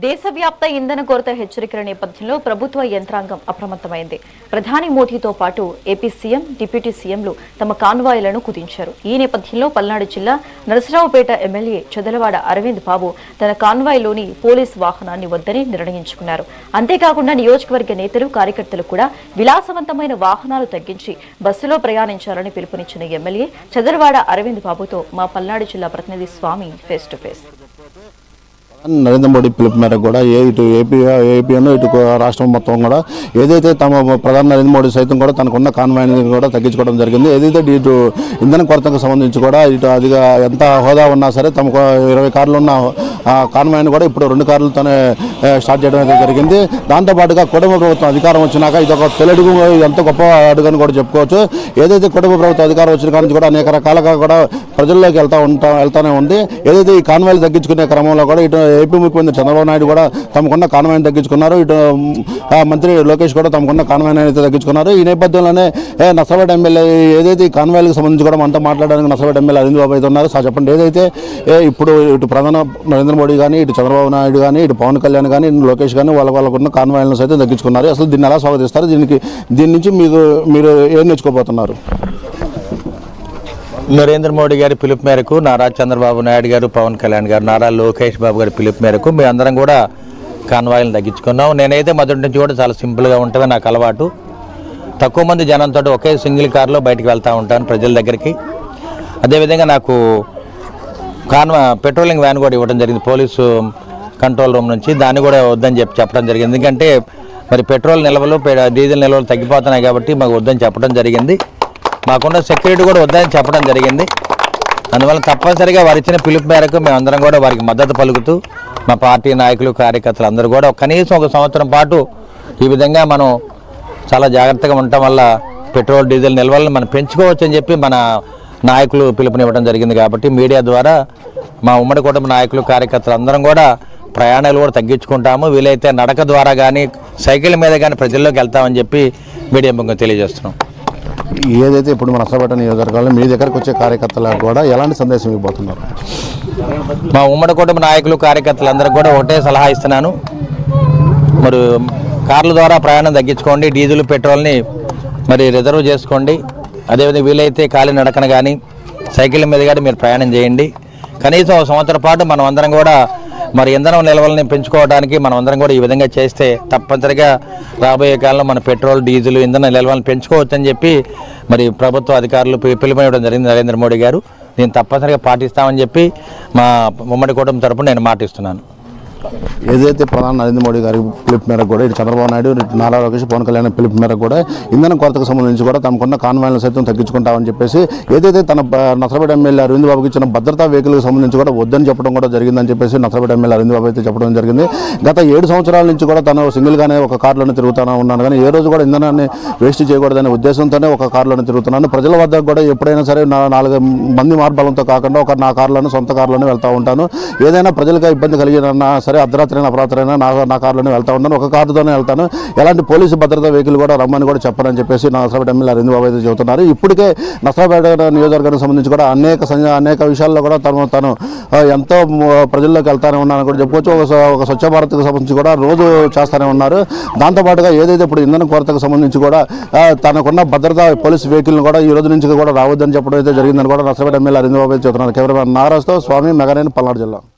దేశవ్యాప్త ఇంధన కొరత హెచ్చరికల నేపథ్యంలో ప్రభుత్వ యంత్రాంగం అప్రమత్తమైంది. ప్రధాని మోదీతో పాటు ఏపీ సీఎం, డిప్యూటీ సీఎంలు తమ కాన్వాయ్లను కుదించారు. ఈ నేపథ్యంలో పల్నాడు జిల్లా నరసరావుపేట ఎమ్మెల్యే చదలవాడ అరవింద్ బాబు తన కాన్వాయ్లోని పోలీసు వాహనాన్ని వద్దని నిర్ణయించుకున్నారు. అంతేకాకుండా నియోజకవర్గ నేతలు, కార్యకర్తలు కూడా విలాసవంతమైన వాహనాలు తగ్గించి బస్సులో ప్రయాణించాలని పిలుపునిచ్చిన ఎమ్మెల్యే చదలవాడ అరవింద్ బాబుతో మా పల్నాడు జిల్లా ప్రతినిధి Swamy face to face. Narendra Modi పిలుపు మేరకు కూడా ఇటు ఏపీను ఇటు రాష్ట్రం మొత్తం కూడా ఏదైతే తమ ప్రధాని నరేంద్ర మోడీ సైతం కూడా తనకున్న కాన్వాయ్ని కూడా తగ్గించుకోవడం జరిగింది. ఏదైతే ఇటు ఇంధన కొరతకు సంబంధించి కూడా ఇటు అదిగా ఎంత హోదా ఉన్నా సరే తమకు 20 కార్లు ఉన్న కాన్వాయ్ని కూడా ఇప్పుడు 2 కార్లతోనే స్టార్ట్ చేయడం అయితే జరిగింది. దాంతోపాటుగా కుటుంబ ప్రభుత్వం అధికారం వచ్చినాక ఇది ఒక తొలడుగు, ఎంత గొప్ప అడుగని కూడా చెప్పుకోవచ్చు. ఏదైతే కుటుంబ ప్రభుత్వం అధికారం వచ్చిన కానీ కూడా అనేక రకాలుగా కూడా ప్రజల్లోకి వెళ్తానే ఉంది. ఏదైతే ఈ కాన్వాయ్లు తగ్గించుకునే క్రమంలో కూడా ఇటు ఏపీ ముఖ్యమంత్రి చంద్రబాబు నాయుడు కూడా తమకున్న కాన్వాయ్ని తగ్గించుకున్నారు. ఇటు మంత్రి లోకేష్ కూడా తమకున్న కాన్వాయ్ని అయితే తగ్గించుకున్నారు. ఈ నేపథ్యంలోనే నర్సరావుపేట ఎమ్మెల్యే ఏదైతే ఈ కాన్వాయ్లకు సంబంధించి కూడా మనతో మాట్లాడడానికి నర్సరావుపేట ఎమ్మెల్యే అరవింద్ బాబు అయితే ఉన్నారు. సార్ చెప్పండి, ఏదైతే ఇప్పుడు ఇటు ప్రధాని నరేంద్ర మోడీ కానీ, ఇటు చంద్రబాబు నాయుడు కానీ, ఇటు పవన్ కళ్యాణ్ కానీ, లోకేష్ కానీ వాళ్ళకున్న కాన్వాయ్లను సైతం తగ్గించుకున్నారు. అసలు దీన్ని ఎలా స్వాగతిస్తారు? దీని నుంచి మీరు ఏం నేర్చుకోబోతున్నారు? నరేంద్ర మోడీ గారి పిలుపు మేరకు, నారా చంద్రబాబు నాయుడు గారు, పవన్ కళ్యాణ్ గారు, నారా లోకేష్ బాబు గారి పిలుపు మేరకు మేము అందరం కూడా కాన్వాయ్లను తగ్గించుకున్నాం. నేనైతే మొదటి నుంచి కూడా చాలా సింపుల్గా ఉంటుంది నాకు అలవాటు. తక్కువ మంది జనంతో ఒకే సింగిల్ కార్లో బయటకు వెళ్తూ ఉంటాను ప్రజల దగ్గరికి. అదేవిధంగా నాకు పెట్రోలింగ్ వ్యాన్ కూడా ఇవ్వడం జరిగింది పోలీసు కంట్రోల్ రూమ్ నుంచి. దాన్ని కూడా వద్దని చెప్పడం జరిగింది. ఎందుకంటే మరి పెట్రోల్ నిల్వలు, డీజిల్ నిల్వలు తగ్గిపోతున్నాయి కాబట్టి మాకు వద్దని చెప్పడం జరిగింది. మాకున్న సెక్యూరిటీ కూడా వద్దని చెప్పడం జరిగింది. అందువల్ల తప్పనిసరిగా వారు ఇచ్చిన పిలుపు మేరకు మేమందరం కూడా వారికి మద్దతు పలుకుతూ మా పార్టీ నాయకులు, కార్యకర్తలు అందరూ కూడా కనీసం 1 సంవత్సరం పాటు ఈ విధంగా మనం చాలా జాగ్రత్తగా ఉండటం వల్ల పెట్రోల్, డీజిల్ నిల్వలను మనం పెంచుకోవచ్చు అని చెప్పి మన నాయకులు పిలుపునివ్వడం జరిగింది. కాబట్టి మీడియా ద్వారా మా ఉమ్మడి కుటుంబ నాయకులు, కార్యకర్తలు అందరం కూడా ప్రయాణాలు కూడా తగ్గించుకుంటాము. వీలైతే నడక ద్వారా కానీ, సైకిల్ మీద కానీ ప్రజల్లోకి వెళ్తామని చెప్పి మీడియా ముఖంగా తెలియజేస్తున్నాం. ఏదైతే ఇప్పుడు మన నర్సరావుపేట నియోజకవర్గంలో మీ దగ్గరకు వచ్చే కార్యకర్తలకు కూడా ఎలాంటి సందేశం ఇవ్వబోతున్నారు? మా ఉమ్మడి కుటుంబ నాయకులు, కార్యకర్తలందరికీ కూడా ఒకటే సలహా ఇస్తున్నాను. మరి కార్ల ద్వారా ప్రయాణం తగ్గించుకోండి, డీజిల్, పెట్రోల్ని మరి రిజర్వ్ చేసుకోండి. అదేవిధంగా వీలైతే కాలి నడకన కానీ, సైకిల్ మీద కానీ మీరు ప్రయాణం చేయండి. కనీసం 1 సంవత్సరం పాటు మనం అందరం కూడా మరి ఇంధనం నిల్వలని పెంచుకోవడానికి మనం అందరం కూడా ఈ విధంగా చేస్తే తప్పనిసరిగా రాబోయే కాలంలో మన పెట్రోల్, డీజిల్, ఇంధన నిల్వలను పెంచుకోవచ్చు అని చెప్పి మరి ప్రభుత్వ అధికారులు పిలుపునివ్వడం జరిగింది నరేంద్ర మోడీ గారు. దీన్ని తప్పనిసరిగా పాటిస్తామని చెప్పి మా ఉమ్మడి కుటుంబం తరపున నేను మాటిస్తున్నాను. ఏదైతే ప్రధాని నరేంద్ర మోడీ గారి పిలుపు మేరకు కూడా ఇటు చంద్రబాబు నాయుడు, నారా లోకేష్, పవన్ కళ్యాణ్ పిలుపు మేరకు కూడా ఇంధన కొరతకు సంబంధించి కూడా తమకున్న కాన్వాయ్లను సైతం తగ్గించుకుంటామని చెప్పేసి ఏదైతే తన నర్సరావుపేట ఎమ్మెల్యే అరవింద్ బాబుకి ఇచ్చిన భద్రతా వెహికల్కి సంబంధించి కూడా వద్దని చెప్పడం కూడా జరిగిందని చెప్పేసి నర్సరావుపేట ఎమ్మెల్యే అరవింద్ బాబు అయితే చెప్పడం జరిగింది. గత 7 సంవత్సరాల నుంచి కూడా తను సింగిల్గానే ఒక కార్లోనే తిరుగుతూనే ఉన్నాను, కానీ ఏ రోజు కూడా ఇంధనాన్ని వేస్ట్ చేయకూడదనే ఉద్దేశంతోనే ఒక కార్లోనే తిరుగుతున్నాను. ప్రజల వద్ద కూడా ఎప్పుడైనా సరే 4 మంది మార్బలంతో కాకుండా నా కార్లోనే, సొంత కార్లోనే వెళ్తూ ఉంటాను. ఏదైనా ప్రజలకు ఇబ్బంది కలిగినా సరే అర్ధరాత్రైనా అపరాత్రైనా నా కార్లోనే వెళ్తూ ఉంటాను, ఒక కారుతోనే వెళ్తాను. ఎలాంటి పోలీసు భద్రతా వెహికల్ కూడా రమ్మని కూడా చెప్పరని చెప్పేసి నర్సరావుపేట ఎమ్మెల్యే అరవింద్ బాబు అయితే చెబుతున్నారు. ఇప్పటికే నర్సరావుపేట నియోజకవర్గానికి సంబంధించి కూడా అనేక విషయాల్లో కూడా తను ఎంతో ప్రజల్లోకి వెళ్తానే ఉన్నానని కూడా చెప్పుకోవచ్చు. ఒక స్వచ్ఛ భారత్కు సంబంధించి కూడా రోజు చేస్తూనే ఉన్నారు. దాంతోపాటుగా ఏదైతే ఇప్పుడు ఇంధన కొరతకు సంబంధించి కూడా తనకున్న భద్రతా పోలీసు వెహికల్ని కూడా ఈ రోజు నుంచి కూడా రావద్దని చెప్పడం అయితే జరిగిందని కూడా నర్సరావుపేట ఎమ్మెల్యే అరవింద్ బాబు అయితే చెబుతున్నారు. కెమెరామెన్ నారాజ్తో స్వామి, మెగానేని, పల్నాడు జిల్లా.